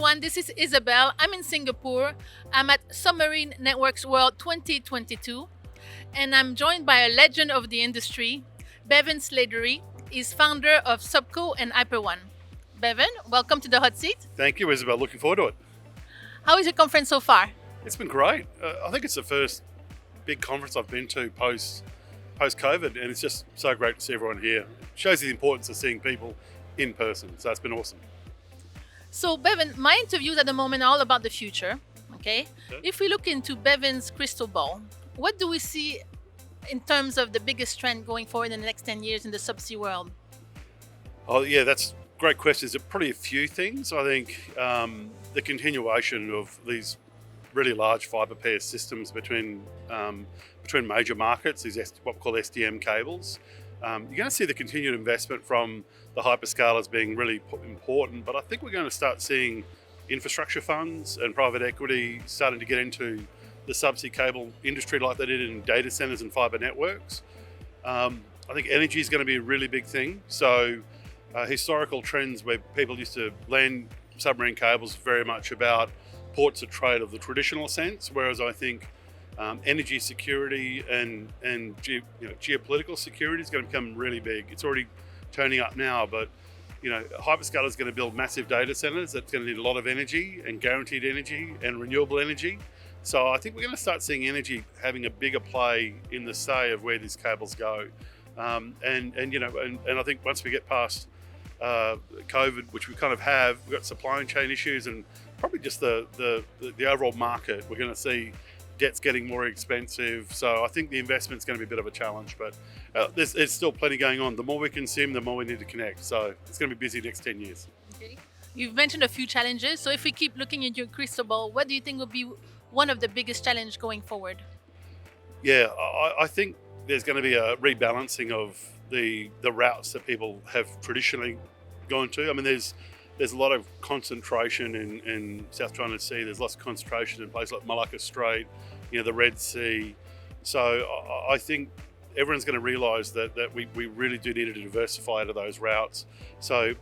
everyone, this is Isabel. I'm in Singapore. I'm at Submarine Networks World 2022, and I'm joined by a legend of the industry, Bevan Slattery. He's founder of SUBCO and HyperOne. Bevan, welcome to the hot seat. Thank you, Isabel. Looking forward to it. How is your conference so far? It's been great. I think it's the first big conference I've been to post-COVID, and it's just so great to see everyone here. It shows the importance of seeing people in person, so it's been awesome. So, Bevan, my interviews at the moment are all about the future. Okay? If we look into Bevan's crystal ball, what do we see in terms of the biggest trend going forward in the next 10 years in the subsea world? Oh, yeah, that's a great question. There's probably a few things. I think the continuation of these really large fibre pair systems between major markets, these what we call SDM cables. You're going to see the continued investment from the hyperscalers being really important, but I think we're going to start seeing infrastructure funds and private equity starting to get into the subsea cable industry like they did in data centers and fibre networks. I think energy is going to be a really big thing. So historical trends where people used to land submarine cables very much about ports of trade of the traditional sense, whereas I think energy security and geopolitical security is going to become really big. It's already turning up now, but hyperscaler is going to build massive data centers that's going to need a lot of energy and guaranteed energy and renewable energy. So I think we're going to start seeing energy having a bigger play in the say of where these cables go. And I think once we get past COVID, which we kind of have, we've got supply chain issues and probably just the overall market. We're going to see debt's getting more expensive, so I think the investment's going to be a bit of a challenge, but there's still plenty going on. The more we consume, the more we need to connect, so it's going to be busy next 10 years. Okay. You've mentioned a few challenges, so if we keep looking at your crystal ball, what do you think will be one of the biggest challenges going forward? Yeah, I think there's going to be a rebalancing of the routes that people have traditionally gone to. I mean, there's a lot of concentration in South China Sea. There's lots of concentration in places like Malacca Strait, the Red Sea. So I think everyone's going to realise that we really do need to diversify out of those routes. So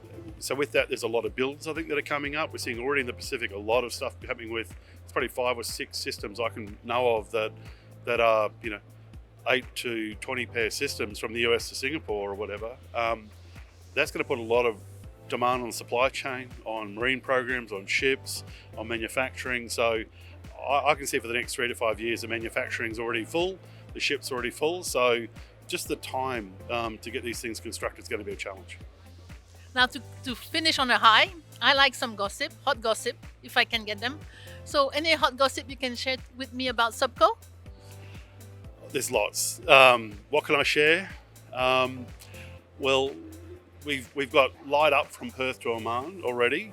with that, there's a lot of builds I think that are coming up. We're seeing already in the Pacific a lot of stuff happening with. It's probably 5 or 6 systems I can know of that are 8 to 20 pair systems from the US to Singapore or whatever. That's going to put a lot of demand on the supply chain, on marine programs, on ships, on manufacturing. So I can see for the next 3 to 5 years the manufacturing's already full, the ship's already full. So just the time to get these things constructed is going to be a challenge. Now to finish on a high, I like some gossip, hot gossip, if I can get them. So any hot gossip you can share with me about SUBCO? There's lots. What can I share? Well, we've got light up from Perth to Oman already.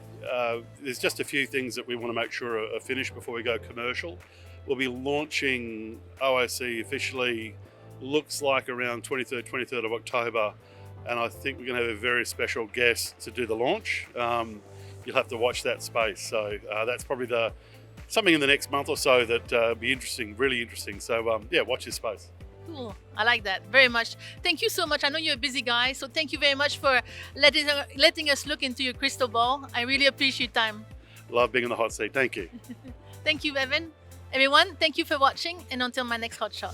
There's just a few things that we want to make sure are finished before we go commercial. We'll be launching OIC officially, looks like around 23rd of October, and I think we're going to have a very special guest to do the launch. You'll have to watch that space. So that's probably something in the next month or so that will be interesting, really interesting. So watch this space. Cool. I like that very much. Thank you so much. I know you're a busy guy, so thank you very much for letting us look into your crystal ball. I really appreciate your time. Love being in the hot seat. Thank you. Thank you, Bevan. Everyone, thank you for watching, and until my next hot shot.